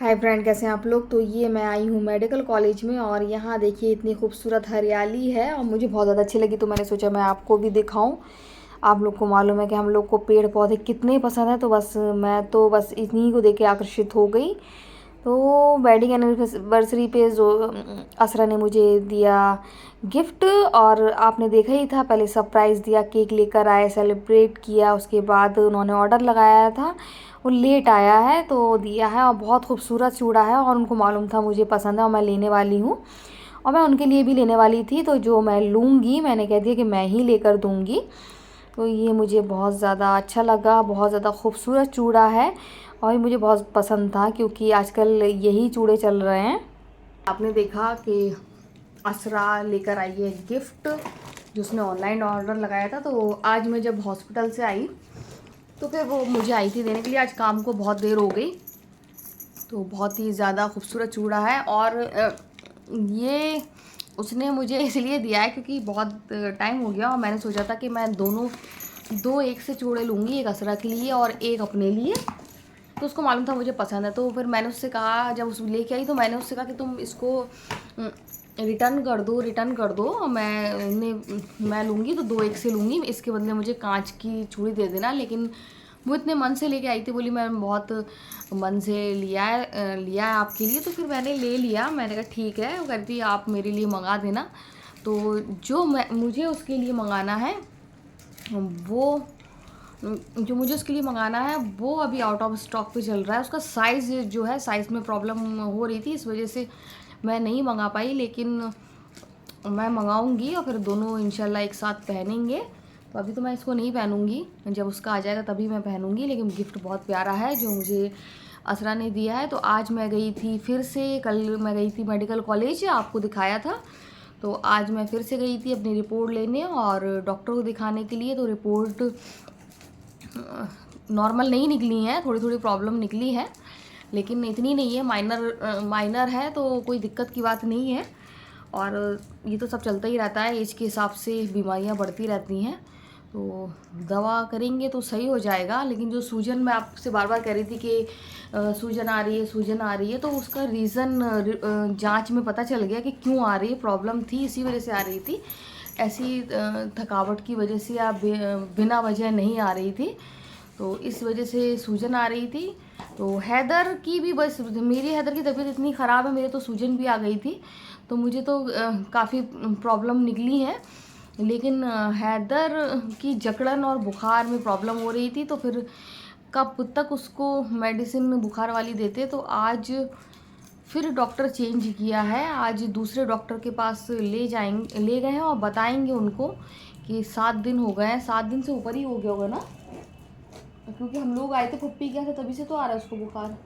Hi friend, कैसे हैं आप लोग। तो ये मैं आई हूँ मेडिकल कॉलेज में और यहाँ देखिए इतनी खूबसूरत हरियाली है और मुझे बहुत ज़्यादा अच्छी लगी, तो मैंने सोचा मैं आपको भी दिखाऊं। आप लोग को मालूम है कि हम लोग को पेड़ पौधे कितने पसंद हैं, तो मैं तो बस इन्हीं को देख के आकर्षित हो गई। तो वेडिंग एनिवर्सरी पे जो असरा ने मुझे दिया गिफ्ट, और आपने देखा ही था, पहले सरप्राइज़ दिया, केक लेकर आए, सेलिब्रेट किया, उसके बाद उन्होंने ऑर्डर लगाया था, वो लेट आया है तो दिया है, और बहुत खूबसूरत चूड़ा है और उनको मालूम था मुझे पसंद है और मैं लेने वाली हूँ, और मैं उनके लिए भी लेने वाली थी। तो जो मैं लूँगी, मैंने कह दिया कि मैं ही लेकर दूँगी। तो ये मुझे बहुत ज़्यादा अच्छा लगा, बहुत ज़्यादा खूबसूरत चूड़ा है और ये मुझे बहुत पसंद था क्योंकि आजकल यही चूड़े चल रहे हैं। आपने देखा कि असरा लेकर आई है गिफ्ट जो उसने ऑनलाइन ऑर्डर लगाया था। तो आज मैं जब हॉस्पिटल से आई तो फिर वो मुझे आई थी देने के लिए, आज काम को बहुत देर हो गई। तो बहुत ही ज़्यादा खूबसूरत चूड़ा है और ये उसने मुझे इसलिए दिया है क्योंकि बहुत टाइम हो गया और मैंने सोचा था कि मैं दो एक से चूड़े लूँगी, एक असरा के लिए और एक अपने लिए। तो उसको मालूम था मुझे पसंद है, तो फिर मैंने उससे कहा, जब उस लेके आई तो मैंने उससे कहा कि तुम इसको रिटर्न कर दो और मैं लूँगी तो दो एक से लूँगी, इसके बदले मुझे कांच की चूड़ी दे देना। लेकिन वो इतने मन से लेके आई थी, बोली मैं बहुत मन से लिया है आपके लिए, तो फिर मैंने ले लिया। मैंने कहा ठीक है, वो कहती आप मेरे लिए मंगा देना। तो मुझे उसके लिए मंगाना है वो अभी आउट ऑफ स्टॉक पे चल रहा है। उसका साइज़ जो है, साइज़ में प्रॉब्लम हो रही थी, इस वजह से मैं नहीं मंगा पाई, लेकिन मैं मंगाऊंगी और फिर दोनों इंशाल्लाह एक साथ पहनेंगे। तो अभी तो मैं इसको नहीं पहनूंगी, जब उसका आ जाएगा तभी मैं पहनूंगी। लेकिन गिफ्ट बहुत प्यारा है जो मुझे असरा ने दिया है। तो आज मैं गई थी फिर से, कल मैं गई थी मेडिकल कॉलेज, आपको दिखाया था। तो आज मैं फिर से गई थी अपनी रिपोर्ट लेने और डॉक्टर को दिखाने के लिए। तो रिपोर्ट नॉर्मल नहीं निकली हैं, थोड़ी थोड़ी प्रॉब्लम निकली है, लेकिन इतनी नहीं है, माइनर है, तो कोई दिक्कत की बात नहीं है। और ये तो सब चलता ही रहता है, एज के हिसाब से बीमारियां बढ़ती रहती हैं, तो दवा करेंगे तो सही हो जाएगा। लेकिन जो सूजन मैं आपसे बार बार कह रही थी कि सूजन आ रही है, तो उसका रीज़न जांच में पता चल गया कि क्यों आ रही है, प्रॉब्लम थी इसी वजह से आ रही थी। ऐसी थकावट की वजह से या बिना वजह नहीं आ रही थी, तो इस वजह से सूजन आ रही थी। तो हैदर की भी, बस मेरी हैदर की तबीयत इतनी ख़राब है, मेरे तो सूजन भी आ गई थी, तो मुझे तो काफ़ी प्रॉब्लम निकली है। लेकिन हैदर की जकड़न और बुखार में प्रॉब्लम हो रही थी, तो फिर कब तक उसको मेडिसिन बुखार वाली देते। तो आज फिर डॉक्टर चेंज किया है, आज दूसरे डॉक्टर के पास ले गए हैं और बताएंगे उनको कि 7 दिन हो गए हैं, 7 दिन से ऊपर ही हो गया होगा ना, क्योंकि हम लोग आए थे, पप्पी गया था, तभी से तो आ रहा है उसको बुखार,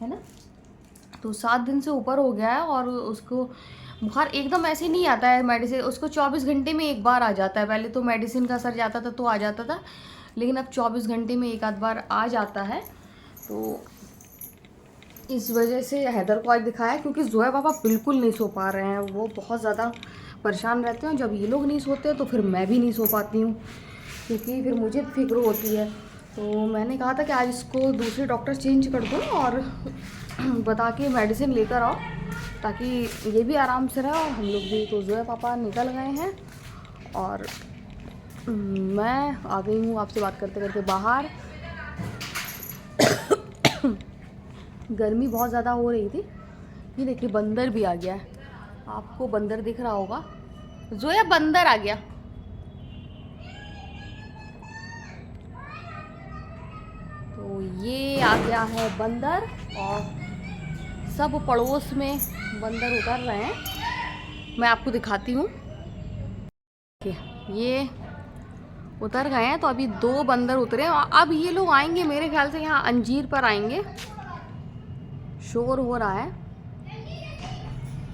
है ना। तो 7 दिन से ऊपर हो गया है और उसको बुखार एकदम ऐसे नहीं आता है, मेडिसिन उसको 24 घंटे में एक बार आ जाता है। पहले तो मेडिसिन का असर जाता था तो आ जाता था, लेकिन अब 24 घंटे में एक आध बार आ जाता है। तो इस वजह से हैदर को आज दिखाया, क्योंकि जोया पापा बिल्कुल नहीं सो पा रहे हैं, वो बहुत ज़्यादा परेशान रहते हैं। जब ये लोग नहीं सोते तो फिर मैं भी नहीं सो पाती हूँ, क्योंकि फिर मुझे फिक्र होती है। तो मैंने कहा था कि आज इसको दूसरे डॉक्टर चेंज कर दो और बता के मेडिसिन लेकर आओ, ताकि ये भी आराम से रहे और हम लोग भी। तो जोया पापा निकल गए हैं और मैं आ गई हूँ आपसे बात करते करते बाहर। गर्मी बहुत ज़्यादा हो रही थी। ये देखिए बंदर भी आ गया है, आपको बंदर दिख रहा होगा, जोया बंदर आ गया। तो ये आ गया है बंदर और सब पड़ोस में बंदर उतर रहे हैं, मैं आपको दिखाती हूँ। ये उतर गए हैं, तो अभी 2 बंदर उतरे और अब ये लोग आएंगे मेरे ख्याल से, यहाँ अंजीर पर आएंगे। शोर हो रहा है,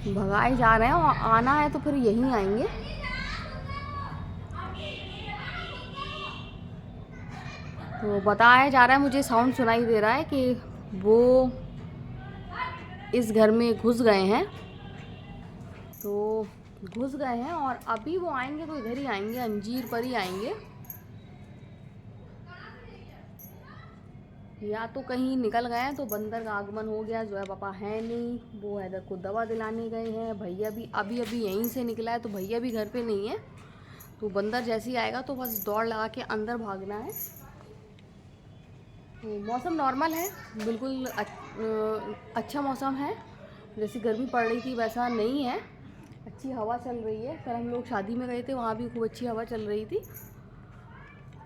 भगाए जा रहे हैं और आना है तो फिर यहीं आएंगे। तो बताया जा रहा है, मुझे साउंड सुनाई दे रहा है कि वो इस घर में घुस गए हैं। तो घुस गए हैं और अभी वो आएंगे तो इधर ही आएंगे, अंजीर पर ही आएंगे। या तो कहीं निकल गए हैं, तो बंदर का आगमन हो गया। जोया पापा है नहीं, वो हैदर को दवा दिलाने गए हैं। भैया भी अभी अभी यहीं से निकला है, तो भैया भी घर पे नहीं है। तो बंदर जैसे ही आएगा तो बस दौड़ लगा के अंदर भागना है। तो मौसम नॉर्मल है, बिल्कुल अच्छा मौसम है। जैसी गर्मी पड़ रही थी वैसा नहीं है, अच्छी हवा चल रही है। कल हम लोग शादी में गए थे, वहाँ भी खूब अच्छी हवा चल रही थी।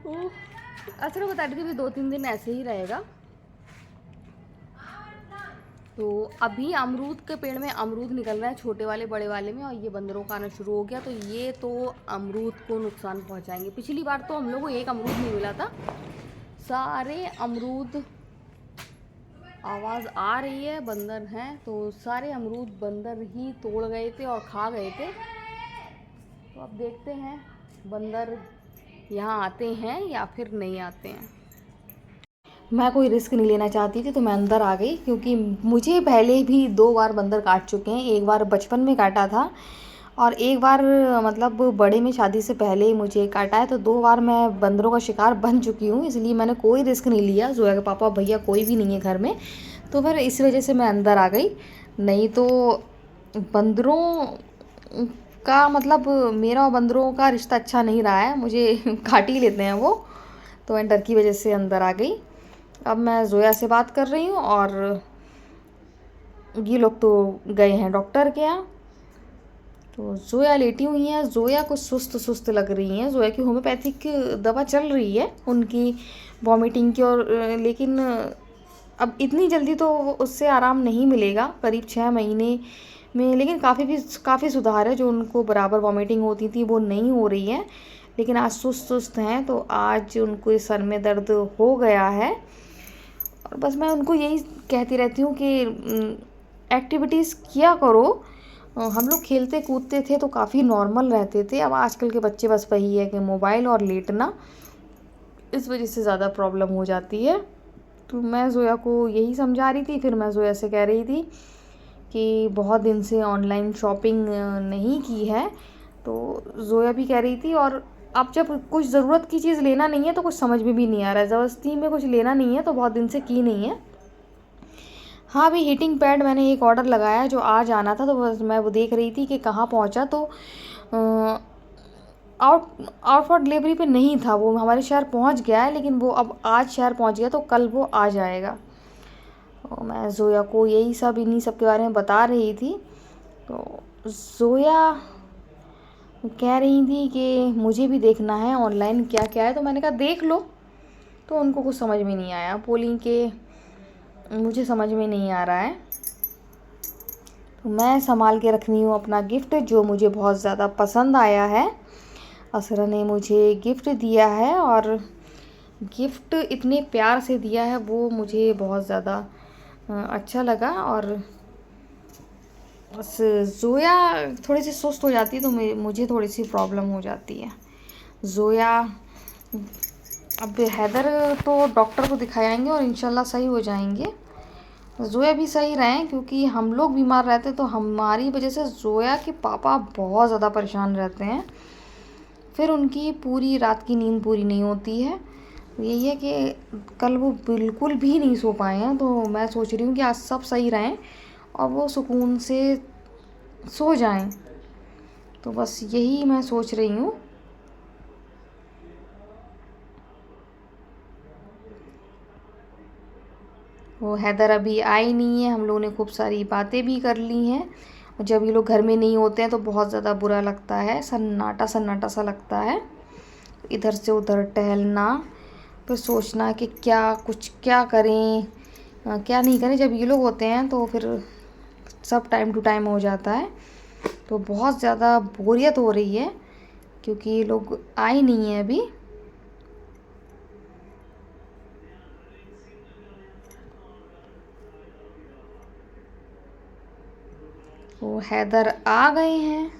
तो असर बता रही थी भी 2-3 दिन ऐसे ही रहेगा। तो अभी अमरूद के पेड़ में अमरूद निकल रहा है, छोटे वाले बड़े वाले में, और ये बंदरों का आना शुरू हो गया। तो ये तो अमरूद को नुकसान पहुंचाएंगे। पिछली बार तो हम लोग को एक अमरूद नहीं मिला था, सारे अमरूद, आवाज़ आ रही है, बंदर हैं, तो सारे अमरूद बंदर ही तोड़ गए थे और खा गए थे। तो अब देखते हैं बंदर यहाँ आते हैं या फिर नहीं आते हैं। मैं कोई रिस्क नहीं लेना चाहती थी, तो मैं अंदर आ गई, क्योंकि मुझे पहले भी 2 बार बंदर काट चुके हैं। एक बार बचपन में काटा था, और एक बार मतलब बड़े में शादी से पहले ही मुझे काटा है। तो 2 बार मैं बंदरों का शिकार बन चुकी हूँ, इसलिए मैंने कोई रिस्क नहीं लिया। जोया के पापा भैया कोई भी नहीं है घर में, तो फिर इस वजह से मैं अंदर आ गई। नहीं तो बंदरों का मतलब मेरा और बंदरों का रिश्ता अच्छा नहीं रहा है, मुझे काट ही लेते हैं वो। तो मैं डर की वजह से अंदर आ गई। अब मैं जोया से बात कर रही हूँ, और ये लोग तो गए हैं डॉक्टर के यहाँ। तो जोया लेटी हुई हैं। जोया को सुस्त सुस्त लग रही हैं। जोया की होम्योपैथिक दवा चल रही है उनकी वॉमिटिंग की, और लेकिन अब इतनी जल्दी तो उससे आराम नहीं मिलेगा, करीब 6 महीने में। लेकिन काफ़ी सुधार है, जो उनको बराबर वॉमिटिंग होती थी वो नहीं हो रही है। लेकिन आज सुस्त सुस्त हैं, तो आज उनको सर में दर्द हो गया है। और बस मैं उनको यही कहती रहती हूँ कि एक्टिविटीज़ किया करो। हम लोग खेलते कूदते थे तो काफ़ी नॉर्मल रहते थे। अब आजकल के बच्चे बस वही है कि मोबाइल और लेटना, इस वजह से ज़्यादा प्रॉब्लम हो जाती है। तो मैं जोया को यही समझा रही थी। फिर मैं जोया से कह रही थी कि बहुत दिन से ऑनलाइन शॉपिंग नहीं की है। तो जोया भी कह रही थी, और अब जब कुछ ज़रूरत की चीज़ लेना नहीं है तो कुछ समझ में भी नहीं आ रहा है। ज़बरदस्ती में कुछ लेना नहीं है, तो बहुत दिन से की नहीं है। हाँ, अभी हीटिंग पैड मैंने एक ऑर्डर लगाया जो आज आना था, तो बस मैं वो देख रही थी कि कहाँ पहुँचा। तो आउट फॉर डिलीवरी पे नहीं था, वो हमारे शहर पहुँच गया है, लेकिन वो अब आज शहर पहुँच गया, तो कल वो आ जाएगा। तो मैं जोया को यही सब इन्हीं सब के बारे में बता रही थी। तो जोया कह रही थी कि मुझे भी देखना है ऑनलाइन क्या क्या है। तो मैंने कहा देख लो। तो उनको कुछ समझ में नहीं आया, बोली कि मुझे समझ में नहीं आ रहा है। तो मैं संभाल के रख रही हूँ अपना गिफ्ट, जो मुझे बहुत ज़्यादा पसंद आया है। असरा ने मुझे गिफ्ट दिया है, और गिफ्ट इतने प्यार से दिया है, वो मुझे बहुत ज़्यादा अच्छा लगा। और बस जोया थोड़ी सी सुस्त हो जाती है, तो मुझे थोड़ी सी प्रॉब्लम हो जाती है। जोया, अब हैदर तो डॉक्टर को दिखाएंगे और इंशाल्लाह सही हो जाएंगे। जोया भी सही रहें, क्योंकि हम लोग बीमार रहते तो हमारी वजह से जोया के पापा बहुत ज़्यादा परेशान रहते हैं। फिर उनकी पूरी रात की नींद पूरी नहीं होती है। यही है कि कल वो बिल्कुल भी नहीं सो पाए हैं। तो मैं सोच रही हूँ कि आज सब सही रहें और वो सुकून से सो जाएं। तो बस यही मैं सोच रही हूँ। वो हैदर अभी आई नहीं है। हम लोगों ने खूब सारी बातें भी कर ली हैं। और जब ये लोग घर में नहीं होते हैं तो बहुत ज़्यादा बुरा लगता है, सन्नाटा सन्नाटा सा लगता है। इधर से उधर टहलना, फिर सोचना कि क्या करें क्या नहीं करें। जब ये लोग होते हैं तो फिर सब टाइम टू टाइम हो जाता है। तो बहुत ज़्यादा बोरियत हो रही है, क्योंकि ये लोग आए नहीं हैं अभी। वो हैदर आ गए हैं,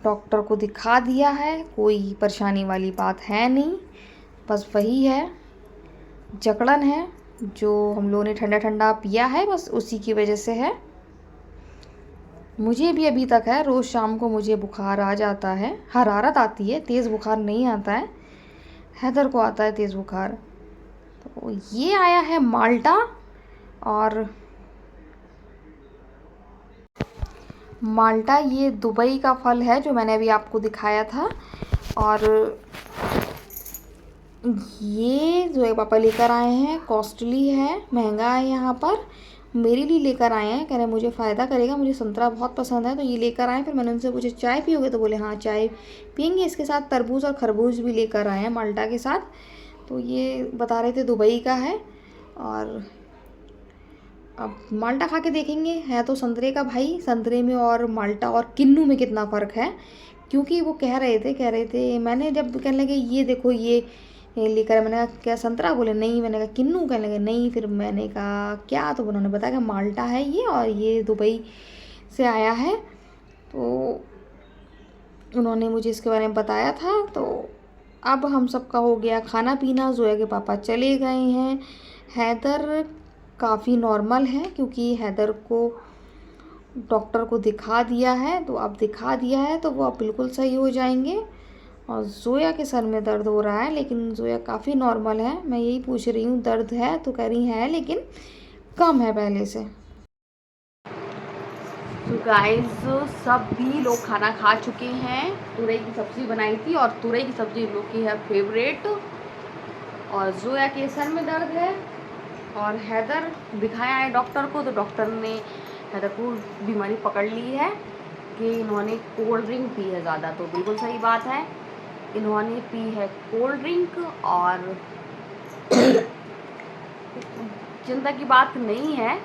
डॉक्टर को दिखा दिया है, कोई परेशानी वाली बात है नहीं। बस वही है, जकड़न है, जो हम लोगों ने ठंडा ठंडा पिया है, बस उसी की वजह से है। मुझे भी अभी तक है, रोज़ शाम को मुझे बुखार आ जाता है, हरारत आती है, तेज़ बुखार नहीं आता है। हैदर को आता है तेज़ बुखार। तो ये आया है माल्टा, और माल्टा ये दुबई का फल है जो मैंने अभी आपको दिखाया था। और ये जो है पापा लेकर आए हैं, कॉस्टली है, महंगा है यहाँ पर। मेरे लिए लेकर आए हैं, कह रहे हैं मुझे फ़ायदा करेगा, मुझे संतरा बहुत पसंद है, तो ये लेकर आए। फिर मैंने उनसे पूछा चाय पियोगे, तो बोले हाँ चाय पियेंगे। इसके साथ तरबूज और खरबूज भी लेकर आए हैं माल्टा के साथ। तो ये बता रहे थे दुबई का है। और अब माल्टा खा के देखेंगे, है तो संतरे का भाई, संतरे में और माल्टा और किन्नू में कितना फ़र्क है। क्योंकि वो कह रहे थे मैंने जब कहने लगे ये देखो ये लेकर, मैंने कहा क्या संतरा, बोले नहीं, मैंने कहा किन्नू, कहने लगे नहीं। फिर मैंने कहा क्या, तो उन्होंने बताया कि माल्टा है ये और ये दुबई से आया है। तो उन्होंने मुझे इसके बारे में बताया था। तो अब हम सबका हो गया खाना पीना, जोया के पापा चले गए हैं। हैदर काफ़ी नॉर्मल है, क्योंकि हैदर को डॉक्टर को दिखा दिया है, तो अब दिखा दिया है तो वो अब बिल्कुल सही हो जाएंगे। और जोया के सर में दर्द हो रहा है, लेकिन जोया काफ़ी नॉर्मल है। मैं यही पूछ रही हूँ दर्द है, तो कह रही है लेकिन कम है पहले से। तो गाइस सभी लोग खाना खा चुके हैं। तुरई की सब्ज़ी बनाई थी, और तुरई की सब्ज़ी लोग की है फेवरेट। और जोया के सर में दर्द है, और हैदर दिखाया है डॉक्टर को, तो डॉक्टर ने हैदर को बीमारी पकड़ ली है कि इन्होंने कोल्ड ड्रिंक पी है ज़्यादा। तो बिल्कुल सही बात है, इन्होंने पी है कोल्ड ड्रिंक। और चिंता की बात नहीं है,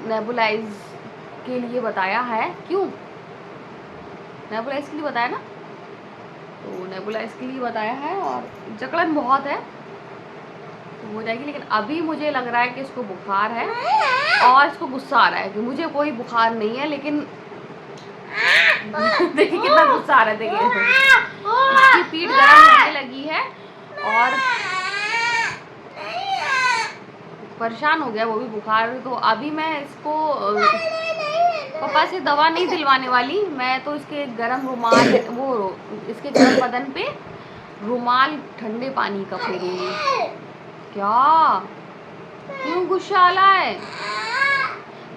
नेबुलाइज के लिए बताया है। क्यों नेबुलाइज के लिए बताया ना, तो नेबुलाइज के लिए बताया है। और जकड़न बहुत है तो हो जाएगी, लेकिन अभी मुझे लग रहा है कि इसको बुखार है, और इसको गुस्सा आ रहा है कि मुझे कोई बुखार नहीं है। लेकिन देखिए कितना गुस्सा आ रहा है, देखिए इसकी पीठ गर्म होने लगी है और परेशान हो गया वो भी बुखार। तो अभी मैं इसको पापा से दवा नहीं दिलवाने वाली, मैं तो इसके गर्म रुमाल, वो इसके गर्म बदन पे रुमाल ठंडे पानी का फेरूंगी। क्या क्यों गुस्सा आ रहा है,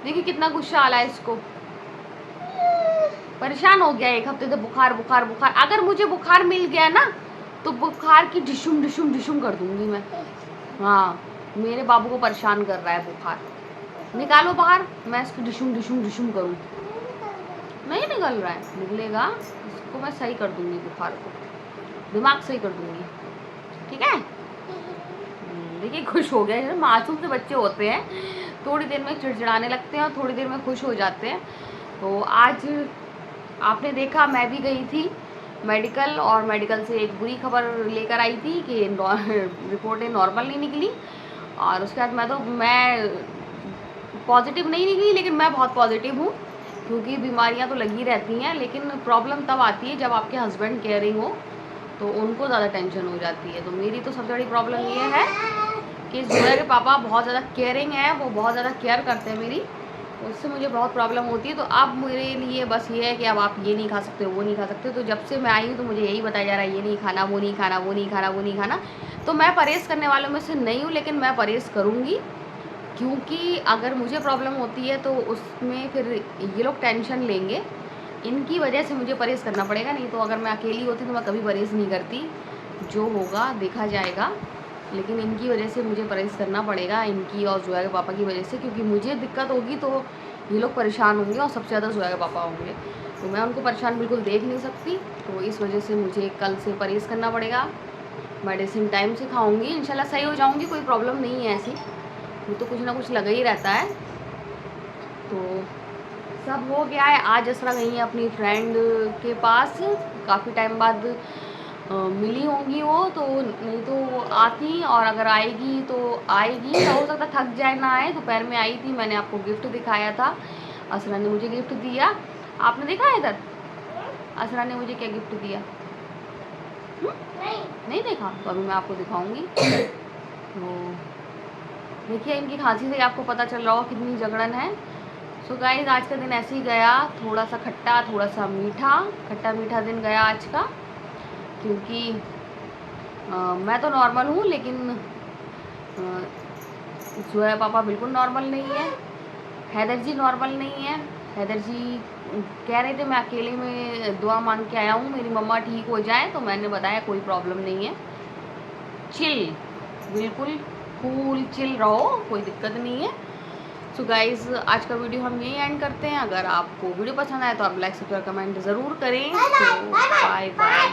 देखिए कितना गुस्सा आ रहा है इसको, परेशान हो गया। एक हफ्ते से बुखार बुखार बुखार। अगर मुझे बुखार मिल गया ना, तो बुखार की डिशुम डिशुम डिशुम कर दूंगी मैं। हाँ, मेरे बाबू को परेशान कर रहा है बुखार, निकालो बाहर, मैं इसकी डिशुम डिशुम डिशुम करूँ। नहीं निकल रहा है, निकलेगा, इसको मैं सही कर दूंगी, बुखार को दिमाग सही कर दूंगी, ठीक है। देखिए खुश हो गया, मासूम से बच्चे होते हैं, थोड़ी देर में चिड़चिड़ाने लगते हैं और थोड़ी देर में खुश हो जाते हैं। तो आज आपने देखा मैं भी गई थी मेडिकल, और मेडिकल से एक बुरी खबर लेकर आई थी कि रिपोर्टें नॉर्मल नहीं निकली। और उसके बाद मैं पॉजिटिव नहीं निकली, लेकिन मैं बहुत पॉजिटिव हूँ, क्योंकि बीमारियाँ तो लगी रहती हैं, लेकिन प्रॉब्लम तब आती है जब आपके हस्बैंड केयरिंग हो, तो उनको ज़्यादा टेंशन हो जाती है। तो मेरी तो सबसे बड़ी प्रॉब्लम ये है कि जोया के पापा बहुत ज़्यादा केयरिंग है, वो बहुत ज़्यादा केयर करते हैं मेरी, उससे मुझे बहुत प्रॉब्लम होती है। तो अब मेरे लिए बस ये है कि अब आप ये नहीं खा सकते, वो नहीं खा सकते। तो जब से मैं आई हूँ तो मुझे यही बताया जा रहा है, ये नहीं खाना, वो नहीं खाना, वो नहीं खाना, वो नहीं खाना। तो मैं परहेज़ करने वालों में से नहीं हूँ, लेकिन मैं परहेज़ करूँगी, क्योंकि अगर मुझे प्रॉब्लम होती है तो उसमें फिर ये लोग टेंशन लेंगे, इनकी वजह से मुझे परहेज़ करना पड़ेगा। नहीं तो अगर मैं अकेली होती तो मैं कभी परहेज़ नहीं करती, जो होगा देखा जाएगा। लेकिन इनकी वजह से मुझे परहेज़ करना पड़ेगा, इनकी और जोया के पापा की वजह से, क्योंकि मुझे दिक्कत होगी तो ये लोग परेशान होंगे, और सबसे ज़्यादा जोया के पापा होंगे। तो मैं उनको परेशान बिल्कुल देख नहीं सकती, तो इस वजह से मुझे कल से परहेज़ करना पड़ेगा। मेडिसिन टाइम से खाऊंगी, इंशाल्लाह सही हो जाऊंगी, कोई प्रॉब्लम नहीं है ऐसी, वो तो कुछ ना कुछ लगा ही रहता है। तो सब हो गया है। आज असरा गई है अपनी फ्रेंड के पास, काफ़ी टाइम बाद मिली होंगी वो, तो नहीं तो वो आती, और अगर आएगी तो आएगी, हो सकता थक जाए ना आए। दोपहर में आई थी, मैंने आपको गिफ्ट दिखाया था, असरा ने मुझे गिफ्ट दिया, आपने देखा है इधर असरा ने मुझे क्या गिफ्ट दिया? नहीं देखा, तो अभी मैं आपको दिखाऊंगी। तो देखिए इनकी खांसी से आपको पता चल रहा होगा कितनी जगड़न है। सो गाइस आज का दिन ऐसे ही गया, थोड़ा सा खट्टा थोड़ा सा मीठा, खट्टा मीठा दिन गया आज का, क्योंकि मैं तो नॉर्मल हूँ, लेकिन जोया पापा बिल्कुल नॉर्मल नहीं है, हैदर जी नॉर्मल नहीं है। हैदर जी कह रहे थे मैं अकेले में दुआ मांग के आया हूँ मेरी मम्मा ठीक हो जाए, तो मैंने बताया कोई प्रॉब्लम नहीं है, चिल, बिल्कुल कूल चिल रहो, कोई दिक्कत नहीं है। सो गाइज़ आज का वीडियो हम यही एंड करते हैं। अगर आपको वीडियो पसंद आए तो आप लाइक सब्सक्राइब कमेंट ज़रूर करें। तो बाय बाय।